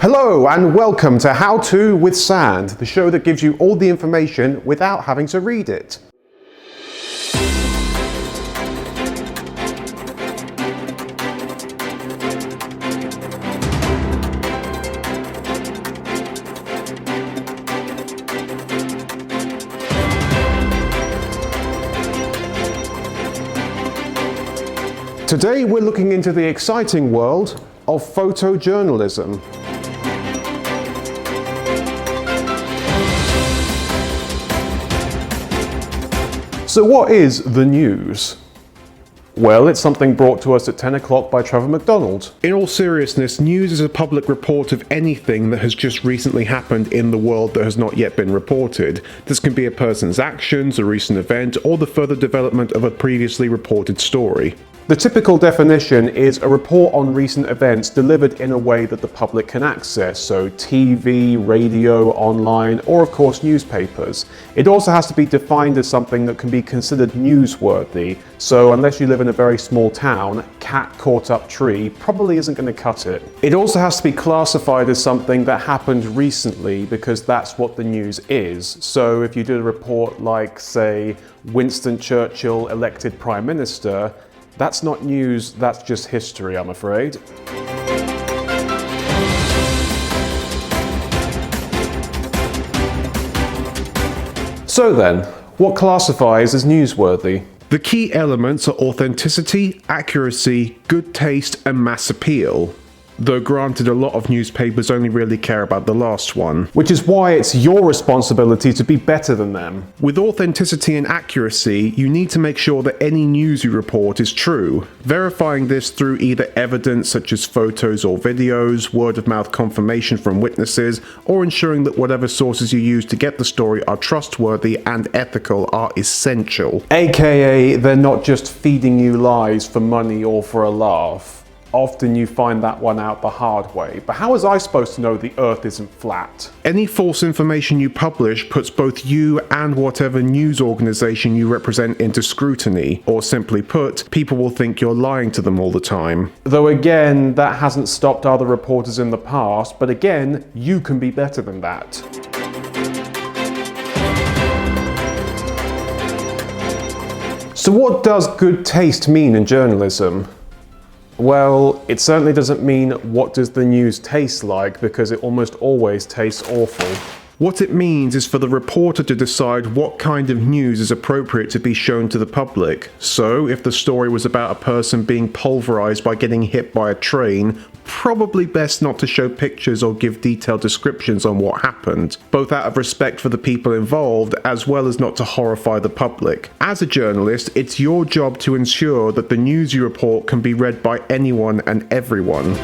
Hello and welcome to How To with Sand, the show that gives you all the information without having to read it. Today we're looking into the exciting world of photojournalism. So what is the news? Well, it's something brought to us at 10 o'clock by Trevor McDonald. In all seriousness, news is a public report of anything that has just recently happened in the world that has not yet been reported. This can be a person's actions, a recent event, or the further development of a previously reported story. The typical definition is a report on recent events delivered in a way that the public can access, so TV, radio, online, or of course newspapers. It also has to be defined as something that can be considered newsworthy, so unless you live in a very small town, cat caught up tree probably isn't going to cut it. It also has to be classified as something that happened recently because that's what the news is. So if you did a report like, say, Winston Churchill elected Prime Minister, that's not news, that's just history, I'm afraid. So then, what classifies as newsworthy? The key elements are authenticity, accuracy, good taste, and mass appeal. Though granted, a lot of newspapers only really care about the last one. Which is why it's your responsibility to be better than them. With authenticity and accuracy, you need to make sure that any news you report is true, verifying this through either evidence such as photos or videos, word-of-mouth confirmation from witnesses, or ensuring that whatever sources you use to get the story are trustworthy and ethical are essential. AKA, they're not just feeding you lies for money or for a laugh. Often you find that one out the hard way. But how was I supposed to know the Earth isn't flat? Any false information you publish puts both you and whatever news organization you represent into scrutiny. Or simply put, people will think you're lying to them all the time. Though again, that hasn't stopped other reporters in the past, but again, you can be better than that. So what does good taste mean in journalism? Well, it certainly doesn't mean what does the news taste like, because it almost always tastes awful. What it means is for the reporter to decide what kind of news is appropriate to be shown to the public. So, if the story was about a person being pulverized by getting hit by a train, probably best not to show pictures or give detailed descriptions on what happened, both out of respect for the people involved as well as not to horrify the public. As a journalist, it's your job to ensure that the news you report can be read by anyone and everyone.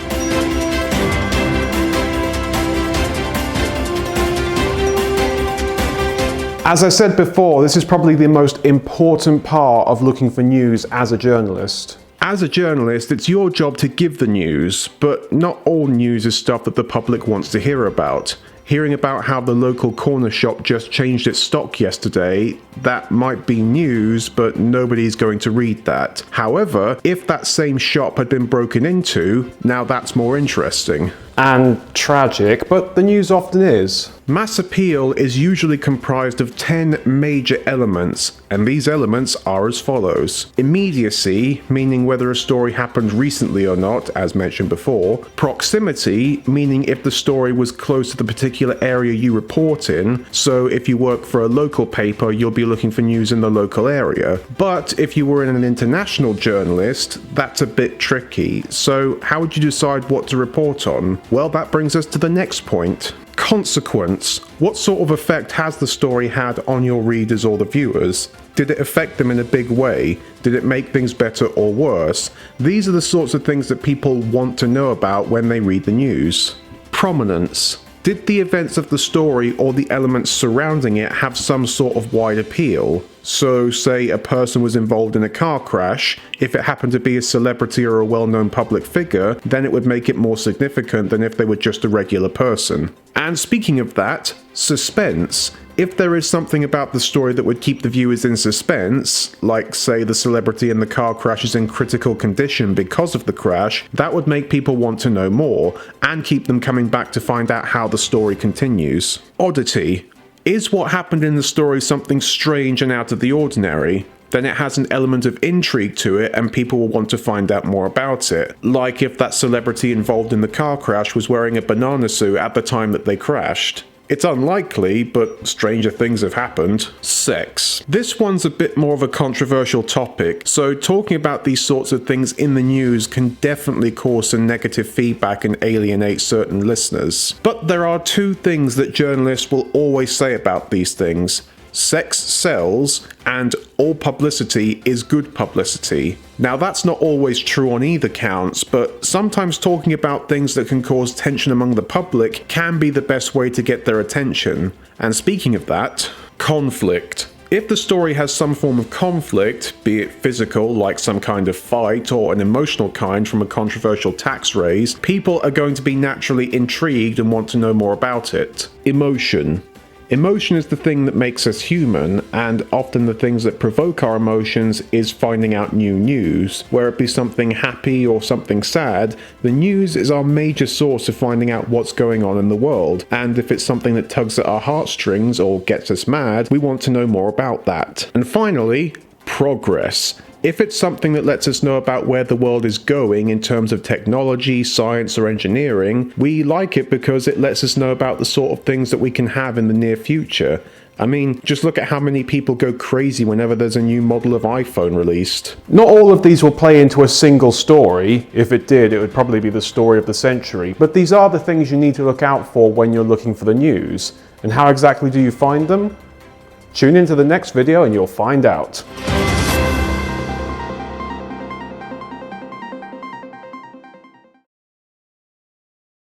As I said before, this is probably the most important part of looking for news as a journalist. As a journalist, it's your job to give the news, but not all news is stuff that the public wants to hear about. Hearing about how the local corner shop just changed its stock yesterday, that might be news, but nobody's going to read that. However, if that same shop had been broken into, now that's more interesting. And tragic, but the news often is. Mass appeal is usually comprised of 10 major elements, and these elements are as follows. Immediacy, meaning whether a story happened recently or not, as mentioned before. Proximity, meaning if the story was close to the particular area you report in, so if you work for a local paper, you'll be looking for news in the local area. But if you were an international journalist, that's a bit tricky. So how would you decide what to report on? Well, that brings us to the next point. Consequence. What sort of effect has the story had on your readers or the viewers? Did it affect them in a big way? Did it make things better or worse? These are the sorts of things that people want to know about when they read the news. Prominence. Did the events of the story or the elements surrounding it have some sort of wide appeal? So, say a person was involved in a car crash, if it happened to be a celebrity or a well-known public figure, then it would make it more significant than if they were just a regular person. And speaking of that, suspense. If there is something about the story that would keep the viewers in suspense, like say the celebrity in the car crash is in critical condition because of the crash, that would make people want to know more, and keep them coming back to find out how the story continues. Oddity. Is what happened in the story something strange and out of the ordinary? Then it has an element of intrigue to it and people will want to find out more about it. Like if that celebrity involved in the car crash was wearing a banana suit at the time that they crashed. It's unlikely, but stranger things have happened. Sex. This one's a bit more of a controversial topic, so talking about these sorts of things in the news can definitely cause some negative feedback and alienate certain listeners. But there are two things that journalists will always say about these things. Sex sells, and all publicity is good publicity. Now that's not always true on either counts, but sometimes talking about things that can cause tension among the public can be the best way to get their attention. And speaking of that, conflict. If the story has some form of conflict, be it physical, like some kind of fight, or an emotional kind from a controversial tax raise, people are going to be naturally intrigued and want to know more about it. Emotion. Emotion is the thing that makes us human, and often the things that provoke our emotions is finding out new news. Where it be something happy or something sad, the news is our major source of finding out what's going on in the world, and if it's something that tugs at our heartstrings or gets us mad, we want to know more about that. And finally, progress. If it's something that lets us know about where the world is going in terms of technology, science, or engineering, we like it because it lets us know about the sort of things that we can have in the near future. I mean, just look at how many people go crazy whenever there's a new model of iPhone released. Not all of these will play into a single story. If it did, it would probably be the story of the century. But these are the things you need to look out for when you're looking for the news. And how exactly do you find them? Tune into the next video and you'll find out.